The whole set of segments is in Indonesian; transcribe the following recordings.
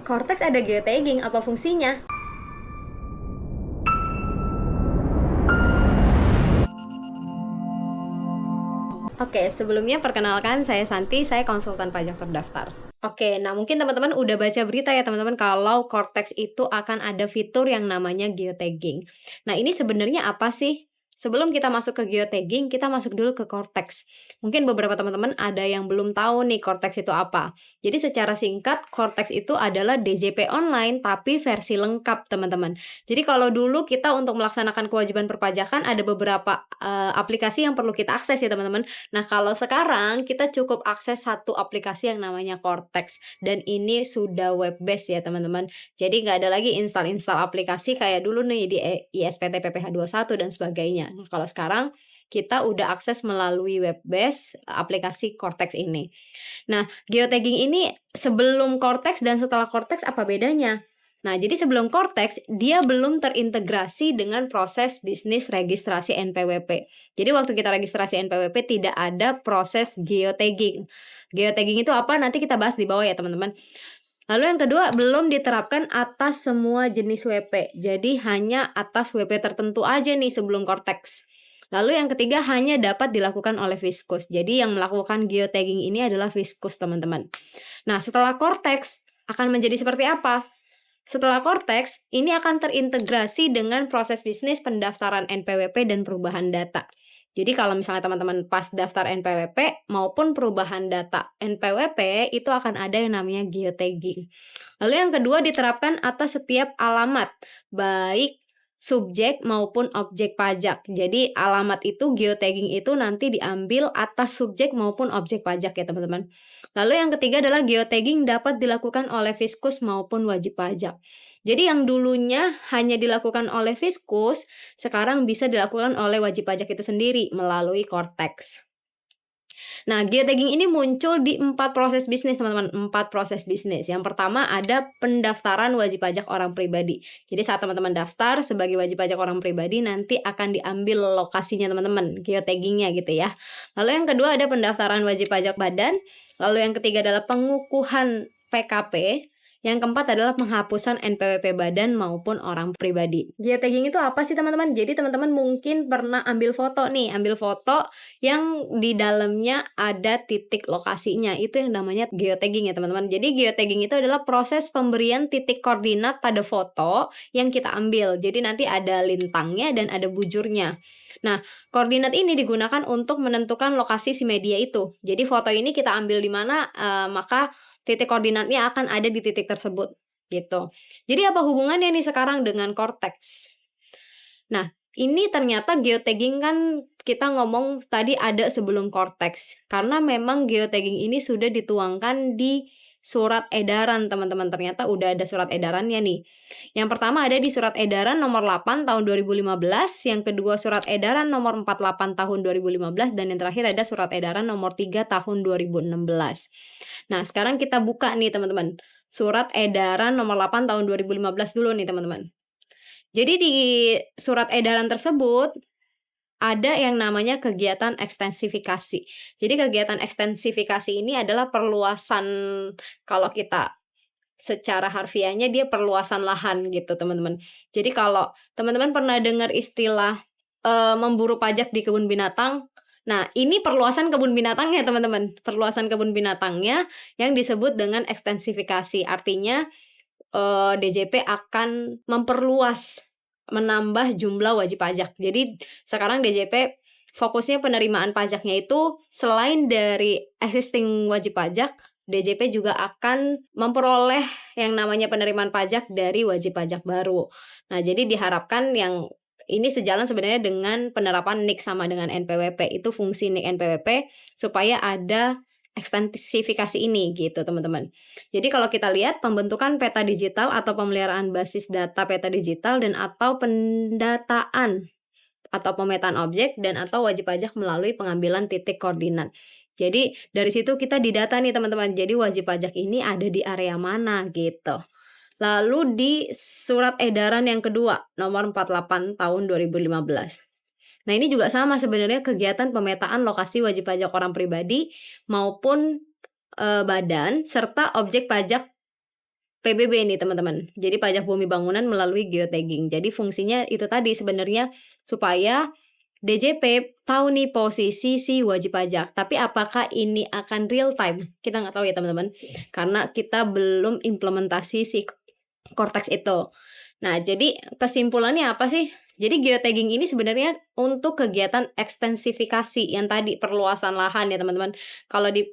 Cortex ada geotagging, apa fungsinya? Oke, sebelumnya perkenalkan saya Santi, saya konsultan pajak terdaftar. Oke, nah mungkin teman-teman udah baca berita ya teman-teman kalau Cortex itu akan ada fitur yang namanya geotagging. Nah ini sebenarnya apa sih? Sebelum kita masuk ke geotagging, kita masuk dulu ke Cortex. Mungkin beberapa teman-teman ada yang belum tahu nih Cortex itu apa. Jadi secara singkat, Cortex itu adalah DJP online tapi versi lengkap teman-teman. Jadi kalau dulu kita untuk melaksanakan kewajiban perpajakan ada beberapa aplikasi yang perlu kita akses ya teman-teman. Nah, kalau sekarang kita cukup akses satu aplikasi yang namanya Cortex dan ini sudah web based ya teman-teman. Jadi nggak ada lagi install-install aplikasi kayak dulu nih di ISPT PPh 21 dan sebagainya. Nah, kalau sekarang kita udah akses melalui web based aplikasi Cortex ini. Nah, geotagging ini sebelum Cortex dan setelah Cortex apa bedanya? Nah, jadi sebelum Cortex, dia belum terintegrasi dengan proses bisnis registrasi NPWP. Jadi waktu kita registrasi NPWP tidak ada proses geotagging. Geotagging itu apa? Nanti kita bahas di bawah ya teman-teman. Lalu yang kedua, belum diterapkan atas semua jenis WP. Jadi hanya atas WP tertentu aja nih sebelum Cortex. Lalu yang ketiga, hanya dapat dilakukan oleh Fiskus. Jadi yang melakukan geotagging ini adalah Fiskus teman-teman. Nah, setelah Cortex akan menjadi seperti apa? Setelah Cortex, ini akan terintegrasi dengan proses bisnis pendaftaran NPWP dan perubahan data. Jadi kalau misalnya teman-teman pas daftar NPWP maupun perubahan data NPWP itu akan ada yang namanya geotagging. Lalu yang kedua diterapkan atas setiap alamat, baik subjek maupun objek pajak. Jadi alamat itu geotagging itu nanti diambil atas subjek maupun objek pajak ya teman-teman. Lalu yang ketiga adalah geotagging dapat dilakukan oleh Fiskus maupun wajib pajak. Jadi yang dulunya hanya dilakukan oleh Fiskus, sekarang bisa dilakukan oleh wajib pajak itu sendiri melalui Cortex. Nah, geotagging ini muncul di 4 proses bisnis, teman-teman. 4 proses bisnis. Yang pertama ada pendaftaran wajib pajak orang pribadi. Jadi saat teman-teman daftar sebagai wajib pajak orang pribadi, nanti akan diambil lokasinya teman-teman, geotaggingnya gitu ya. Lalu yang kedua ada pendaftaran wajib pajak badan. Lalu yang ketiga adalah pengukuhan PKP. Yang keempat adalah penghapusan NPWP badan maupun orang pribadi. Geotagging itu apa sih teman-teman? Jadi teman-teman mungkin pernah ambil foto nih, ambil foto yang di dalamnya ada titik lokasinya. Itu yang namanya geotagging ya teman-teman. Jadi geotagging itu adalah proses pemberian titik koordinat pada foto yang kita ambil. Jadi nanti ada lintangnya dan ada bujurnya. Nah, koordinat ini digunakan untuk menentukan lokasi si media itu. Jadi foto ini kita ambil di mana, maka titik koordinatnya akan ada di titik tersebut gitu. Jadi apa hubungannya nih sekarang dengan Cortex? Nah, ini ternyata geotagging kan kita ngomong tadi ada sebelum Cortex. Karena memang geotagging ini sudah dituangkan di surat edaran teman-teman. Ternyata udah ada surat edarannya nih. Yang pertama ada di surat edaran nomor 8 tahun 2015, yang kedua surat edaran nomor 48 tahun 2015, dan yang terakhir ada surat edaran nomor 3 tahun 2016. Nah, sekarang kita buka nih teman-teman. Surat edaran nomor 8 tahun 2015 dulu nih teman-teman. Jadi di surat edaran tersebut ada yang namanya kegiatan ekstensifikasi. Jadi kegiatan ekstensifikasi ini adalah perluasan, kalau kita secara harfiahnya dia perluasan lahan gitu teman-teman. Jadi kalau teman-teman pernah dengar istilah memburu pajak di kebun binatang, nah ini perluasan kebun binatangnya teman-teman. Perluasan kebun binatangnya yang disebut dengan ekstensifikasi. Artinya DJP akan memperluas, menambah jumlah wajib pajak. Jadi sekarang DJP fokusnya penerimaan pajaknya itu selain dari existing wajib pajak, DJP juga akan memperoleh yang namanya penerimaan pajak dari wajib pajak baru. Nah, jadi diharapkan yang ini sejalan sebenarnya dengan penerapan NIK sama dengan NPWP. Itu fungsi NIK NPWP supaya ada ekstensifikasi ini gitu teman-teman. Jadi kalau kita lihat pembentukan peta digital atau pemeliharaan basis data peta digital dan atau pendataan atau pemetaan objek dan atau wajib pajak melalui pengambilan titik koordinat. Jadi dari situ kita didata nih teman-teman. Jadi wajib pajak ini ada di area mana gitu. Lalu di surat edaran yang kedua nomor 48 tahun 2015. Nah, ini juga sama sebenarnya kegiatan pemetaan lokasi wajib pajak orang pribadi maupun badan serta objek pajak PBB nih teman-teman. Jadi pajak bumi bangunan melalui geotagging. Jadi fungsinya itu tadi sebenarnya supaya DJP tahu nih posisi si wajib pajak. Tapi apakah ini akan real time? Kita nggak tahu ya teman-teman. Karena kita belum implementasi si Cortex itu. Nah, jadi kesimpulannya apa sih? Jadi geotagging ini sebenarnya untuk kegiatan ekstensifikasi yang tadi perluasan lahan ya teman-teman. Kalau di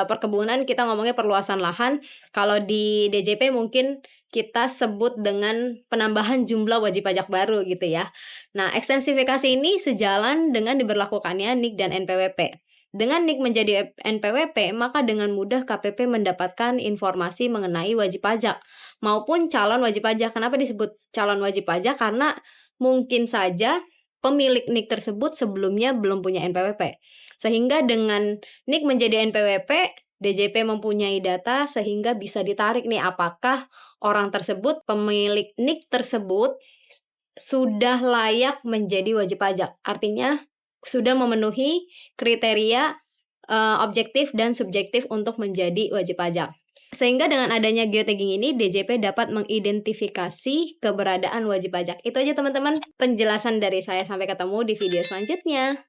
perkebunan kita ngomongnya perluasan lahan, kalau di DJP mungkin kita sebut dengan penambahan jumlah wajib pajak baru gitu ya. Nah, ekstensifikasi ini sejalan dengan diberlakukannya NIK dan NPWP. Dengan NIK menjadi NPWP, maka dengan mudah KPP mendapatkan informasi mengenai wajib pajak maupun calon wajib pajak. Kenapa disebut calon wajib pajak? Karena mungkin saja pemilik NIK tersebut sebelumnya belum punya NPWP. Sehingga dengan NIK menjadi NPWP, DJP mempunyai data sehingga bisa ditarik nih apakah orang tersebut, pemilik NIK tersebut sudah layak menjadi wajib pajak. Artinya sudah memenuhi kriteria objektif dan subjektif untuk menjadi wajib pajak. Sehingga dengan adanya geotagging ini, DJP dapat mengidentifikasi keberadaan wajib pajak. Itu aja teman-teman penjelasan dari saya. Sampai ketemu di video selanjutnya.